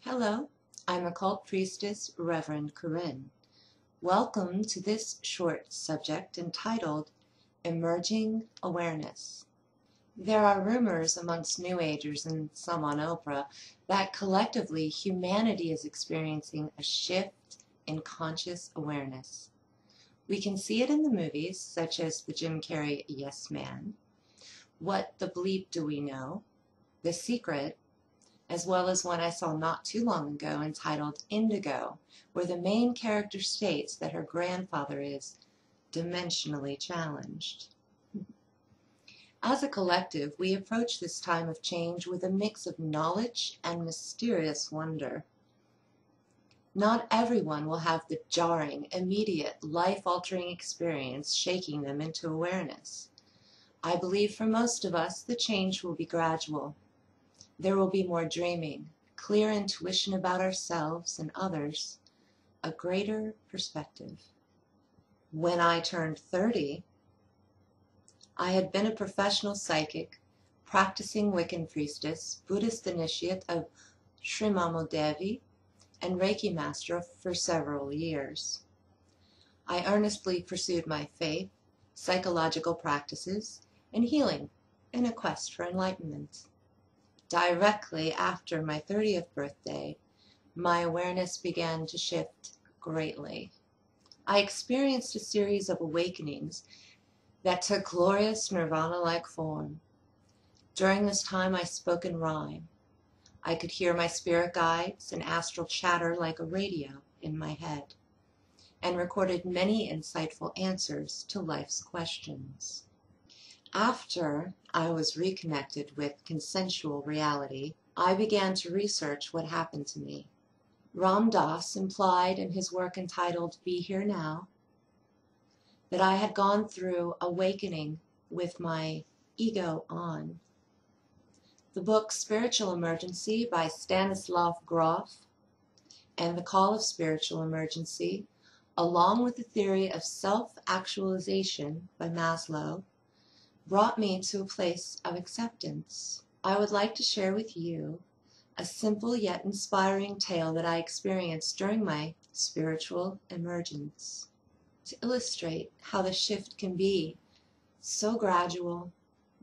Hello, I'm Occult Priestess Reverend Korinne. Welcome to this short subject entitled Emerging Awareness. There are rumors amongst New Agers and some on Oprah that collectively humanity is experiencing a shift in conscious awareness. We can see it in the movies such as the Jim Carrey Yes Man, What the Bleep Do We Know, The Secret, as well as one I saw not too long ago entitled Indigo, where the main character states that her grandfather is dimensionally challenged. As a collective, we approach this time of change with a mix of knowledge and mysterious wonder. Not everyone will have the jarring, immediate, life-altering experience shaking them into awareness. I believe for most of us, the change will be gradual. There will be more dreaming, clear intuition about ourselves and others, a greater perspective. When I turned 30, I had been a professional psychic, practicing Wiccan priestess, Buddhist initiate of Sri Mamo Devi, and Reiki master for several years. I earnestly pursued my faith, psychological practices, and healing in a quest for enlightenment. Directly after my 30th birthday, my awareness began to shift greatly. I experienced a series of awakenings that took glorious nirvana-like form. During this time, I spoke in rhyme. I could hear my spirit guides and astral chatter like a radio in my head, and recorded many insightful answers to life's questions. After I was reconnected with consensual reality, I began to research what happened to me. Ram Dass implied in his work entitled Be Here Now that I had gone through awakening with my ego on. The book Spiritual Emergency by Stanislav Grof and The Call of Spiritual Emergency, along with the theory of self-actualization by Maslow, brought me to a place of acceptance. I would like to share with you a simple yet inspiring tale that I experienced during my spiritual emergence to illustrate how the shift can be so gradual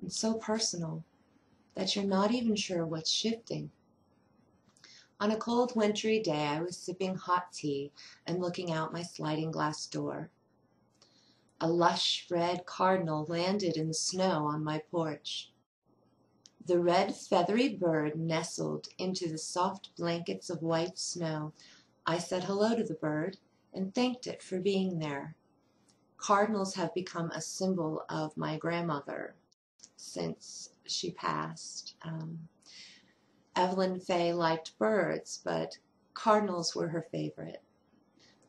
and so personal that you're not even sure what's shifting. On a cold wintry day, I was sipping hot tea and looking out my sliding glass door. A lush red cardinal landed in the snow on my porch. The red feathery bird nestled into the soft blankets of white snow. I said hello to the bird and thanked it for being there. Cardinals have become a symbol of my grandmother since she passed. Evelyn Fay liked birds, but cardinals were her favorite.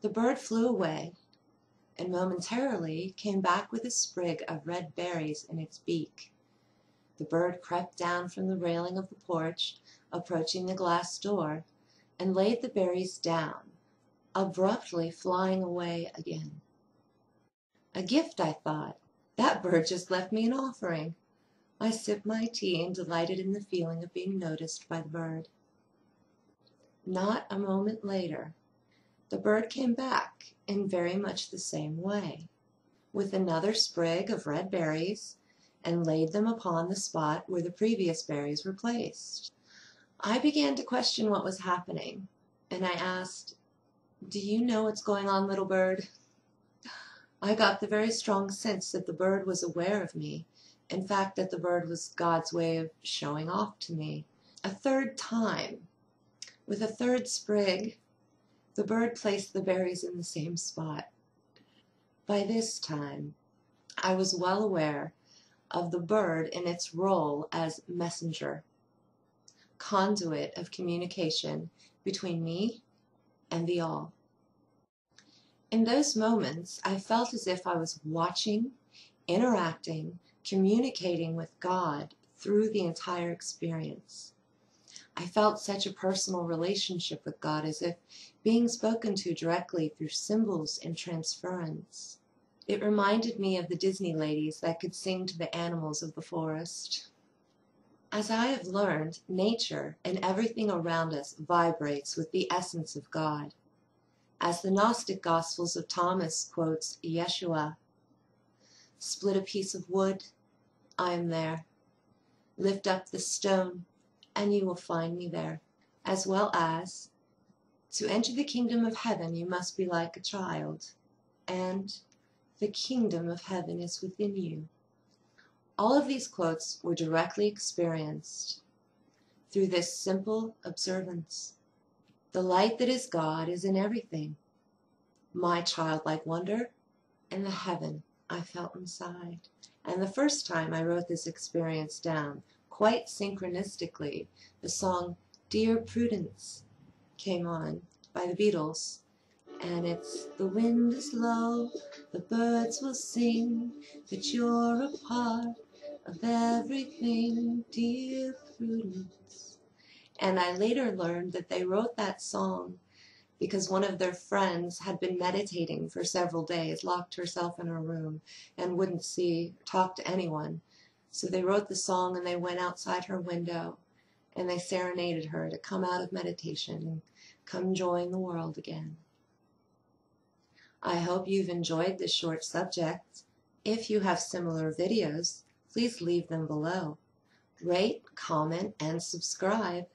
The bird flew away and momentarily came back with a sprig of red berries in its beak. The bird crept down from the railing of the porch, approaching the glass door, and laid the berries down, abruptly flying away again. A gift, I thought. That bird just left me an offering. I sipped my tea and delighted in the feeling of being noticed by the bird. Not a moment later, the bird came back in very much the same way, with another sprig of red berries, and laid them upon the spot where the previous berries were placed. I began to question what was happening, and I asked, "Do you know what's going on, little bird?" I got the very strong sense that the bird was aware of me, in fact that the bird was God's way of showing off to me. A third time, with a third sprig, the bird placed the berries in the same spot. By this time, I was well aware of the bird in its role as messenger, conduit of communication between me and the all. In those moments, I felt as if I was watching, interacting, communicating with God through the entire experience. I felt such a personal relationship with God, as if being spoken to directly through symbols and transference. It reminded me of the Disney ladies that could sing to the animals of the forest. As I have learned, nature and everything around us vibrates with the essence of God. As the Gnostic Gospels of Thomas quotes Yeshua, "Split a piece of wood, I am there. Lift up the stone, and you will find me there." As well as, "To enter the kingdom of heaven you must be like a child, and the kingdom of heaven is within you." All of these quotes were directly experienced through this simple observance. The light that is God is in everything. My childlike wonder and the heaven I felt inside. And the first time I wrote this experience down, quite synchronistically, the song "Dear Prudence" came on by the Beatles. And it's, "The wind is low, the birds will sing, that you're a part of everything, dear Prudence." And I later learned that they wrote that song because one of their friends had been meditating for several days, locked herself in her room, and wouldn't talk to anyone. So they wrote the song and they went outside her window and they serenaded her to come out of meditation and come join the world again. I hope you've enjoyed this short subject. If you have similar videos, please leave them below. Rate, comment, and subscribe.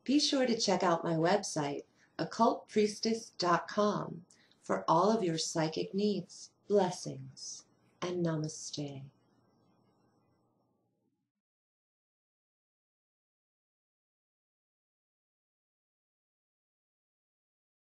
Be sure to check out my website, occultpriestess.com, for all of your psychic needs. Blessings and namaste.